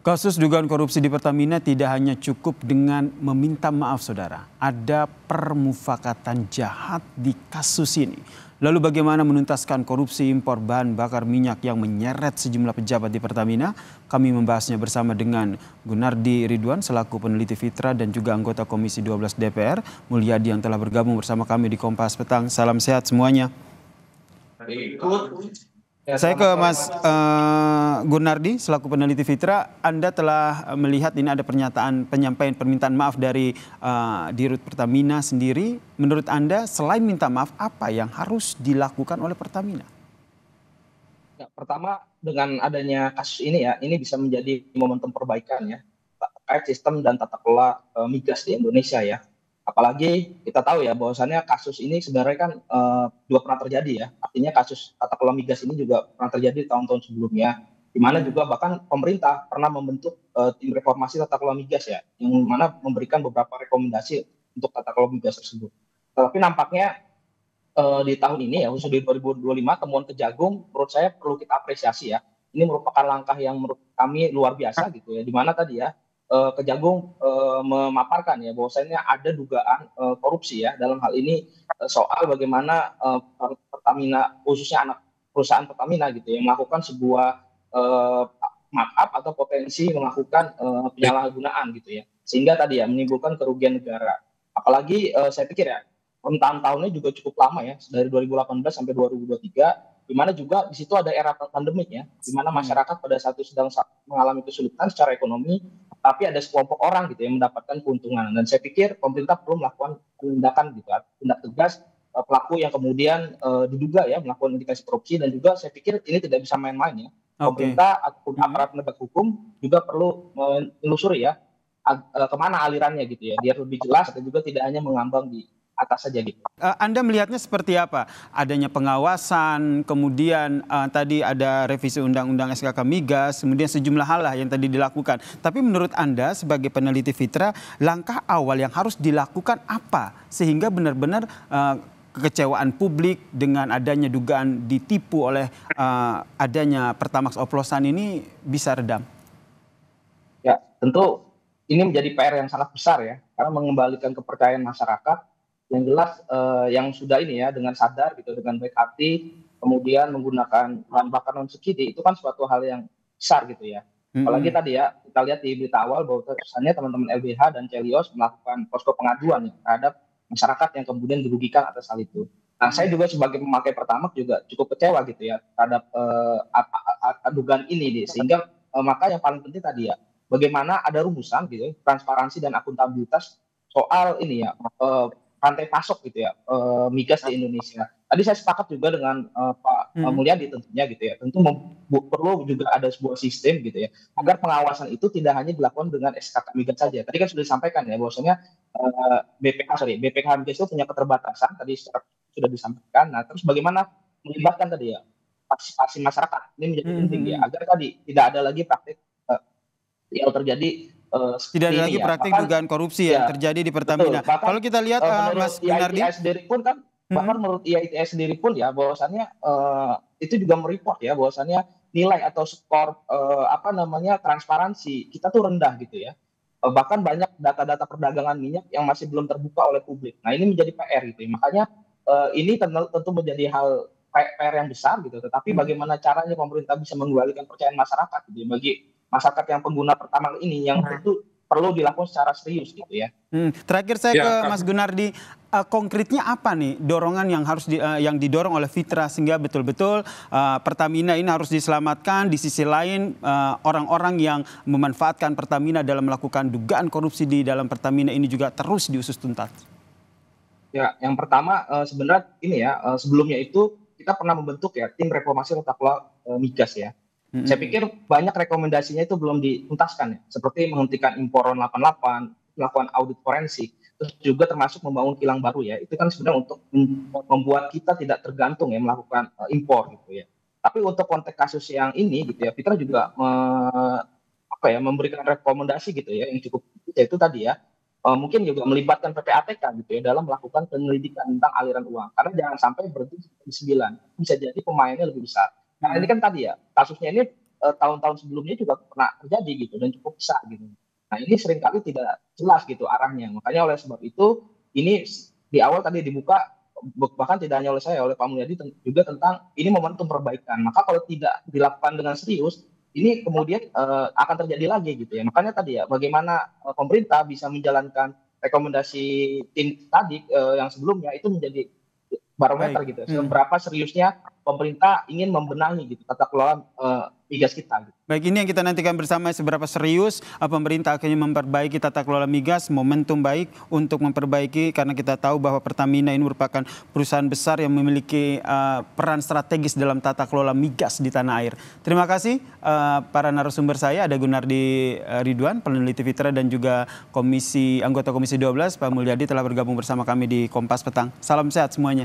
Kasus dugaan korupsi di Pertamina tidak hanya cukup dengan meminta maaf, saudara. Ada permufakatan jahat di kasus ini. Lalu bagaimana menuntaskan korupsi impor bahan bakar minyak yang menyeret sejumlah pejabat di Pertamina? Kami membahasnya bersama dengan Gunardi Ridwan selaku peneliti Fitra dan juga anggota Komisi 12 DPR, Mulyadi yang telah bergabung bersama kami di Kompas Petang. Salam sehat semuanya. Saya ke Mas Gunardi selaku peneliti Fitra. Anda telah melihat ini ada penyampaian permintaan maaf dari Dirut Pertamina sendiri. Menurut Anda selain minta maaf, apa yang harus dilakukan oleh Pertamina? Ya, pertama dengan adanya kasus ini ya, ini bisa menjadi momentum perbaikan ya terkait sistem dan tata kelola migas di Indonesia ya. Apalagi kita tahu ya bahwasannya kasus ini sebenarnya kan juga pernah terjadi ya. Artinya kasus tata kelola migas ini juga pernah terjadi di tahun-tahun sebelumnya. Di mana juga bahkan pemerintah pernah membentuk tim reformasi tata kelola migas ya, yang mana memberikan beberapa rekomendasi untuk tata kelola migas tersebut. Tapi nampaknya di tahun ini ya, khususnya di 2025 temuan Kejagung menurut saya perlu kita apresiasi ya. Ini merupakan langkah yang menurut kami luar biasa gitu ya. Di mana tadi ya Kejagung memaparkan ya bahwasanya ada dugaan korupsi ya dalam hal ini soal bagaimana Pertamina khususnya anak perusahaan Pertamina gitu ya melakukan sebuah markup atau potensi melakukan penyalahgunaan gitu ya. Sehingga tadi ya menimbulkan kerugian negara. Apalagi saya pikir ya rentang tahunnya juga cukup lama ya, dari 2018 sampai 2023, di mana juga di situ ada era pandemik ya, di mana masyarakat pada saat itu sedang mengalami kesulitan secara ekonomi, tapi ada sekelompok orang gitu yang mendapatkan keuntungan. Dan saya pikir pemerintah perlu melakukan tindakan gitu, tindak tegas pelaku yang kemudian diduga ya melakukan indikasi korupsi, dan juga saya pikir ini tidak bisa main-main ya. Pemerintah ataupun aparat penegak hukum juga perlu menelusuri ya kemana alirannya gitu ya, biar lebih jelas dan juga tidak hanya mengambang di atas saja gitu. Anda melihatnya seperti apa? Adanya pengawasan, kemudian tadi ada revisi Undang-Undang SKK Migas, kemudian sejumlah hal lah yang tadi dilakukan. Tapi menurut Anda sebagai peneliti Fitra, langkah awal yang harus dilakukan apa sehingga benar-benar kekecewaan publik dengan adanya dugaan ditipu oleh adanya Pertamax oplosan ini bisa redam? Ya, tentu ini menjadi PR yang sangat besar ya, karena mengembalikan kepercayaan masyarakat yang jelas yang sudah ini ya dengan sadar gitu, dengan baik hati kemudian menggunakan bahan bakar non subsidi, itu kan suatu hal yang besar gitu ya. Apalagi tadi ya kita lihat di berita awal bahwa kesannya teman-teman LBH dan Celios melakukan posko pengaduan ya, terhadap masyarakat yang kemudian dirugikan atas hal itu. Nah, saya juga sebagai pemakai Pertamax juga cukup kecewa gitu ya terhadap dugaan ini, sehingga maka yang paling penting tadi ya bagaimana ada rumusan gitu, transparansi dan akuntabilitas soal ini ya rantai pasok gitu ya migas di Indonesia. Tadi saya sepakat juga dengan Pak Mulyadi tentunya gitu ya. Tentu perlu juga ada sebuah sistem gitu ya agar pengawasan itu tidak hanya dilakukan dengan SKK migas saja. Tadi kan sudah disampaikan ya bahwasanya BPK migas itu punya keterbatasan tadi sudah disampaikan. Nah, terus bagaimana melibatkan tadi ya partisipasi masyarakat ini menjadi penting ya agar tadi tidak ada lagi praktik yang terjadi tidak ada lagi praktik dugaan korupsi yang terjadi di Pertamina. Betul, Kalau kita lihat Mas Gunardi, sendiri pun kan bahkan menurut IITS sendiri pun ya bahwasannya itu juga mereport ya bahwasannya nilai atau skor transparansi kita tuh rendah gitu ya. Bahkan banyak data-data perdagangan minyak yang masih belum terbuka oleh publik. Nah, ini menjadi PR gitu ya. Makanya ini tentu menjadi hal PR yang besar gitu, tetapi bagaimana caranya pemerintah bisa mengembalikan kepercayaan masyarakat gitu ya, bagi masyarakat yang pengguna Pertamax ini yang tentu perlu dilakukan secara serius gitu ya. Terakhir saya ke Mas Gunardi, konkretnya apa nih dorongan yang harus yang didorong oleh Fitra sehingga betul-betul Pertamina ini harus diselamatkan, di sisi lain orang-orang yang memanfaatkan Pertamina dalam melakukan dugaan korupsi di dalam Pertamina ini juga terus diusut tuntas? Ya, yang pertama sebenarnya ini ya sebelumnya itu kita pernah membentuk ya tim reformasi tata kelola migas ya. Saya pikir banyak rekomendasinya itu belum dituntaskan ya, seperti menghentikan impor RON 88, melakukan audit forensik, terus juga termasuk membangun kilang baru ya. Itu kan sebenarnya untuk membuat kita tidak tergantung ya melakukan impor gitu ya. Tapi untuk konteks kasus yang ini gitu ya, Fitra juga memberikan rekomendasi gitu ya yang cukup, yaitu tadi ya mungkin juga melibatkan PPATK gitu ya dalam melakukan penyelidikan tentang aliran uang. Karena jangan sampai berhenti di 9, bisa jadi pemainnya lebih besar. Karena ini kan tadi ya kasusnya ini tahun-tahun sebelumnya juga pernah terjadi gitu dan cukup besar gitu. Nah ini seringkali tidak jelas gitu arahnya. Makanya oleh sebab itu ini di awal tadi dibuka bahkan tidak hanya oleh saya, oleh Pak Mulyadi juga tentang ini momentum perbaikan. Maka kalau tidak dilakukan dengan serius, ini kemudian akan terjadi lagi gitu ya. Makanya tadi ya, bagaimana pemerintah bisa menjalankan rekomendasi tim tadi yang sebelumnya itu menjadi barometer Baik. gitu. Seberapa seriusnya pemerintah ingin membenahi gitu tata kelola migas kita. Gitu. Baik, ini yang kita nantikan bersama seberapa serius pemerintah akhirnya memperbaiki tata kelola migas, momentum baik untuk memperbaiki karena kita tahu bahwa Pertamina ini merupakan perusahaan besar yang memiliki peran strategis dalam tata kelola migas di tanah air. Terima kasih para narasumber saya, ada Gunardi Ridwan, peneliti Fitra dan juga anggota Komisi 12, Pak Mulyadi telah bergabung bersama kami di Kompas Petang. Salam sehat semuanya.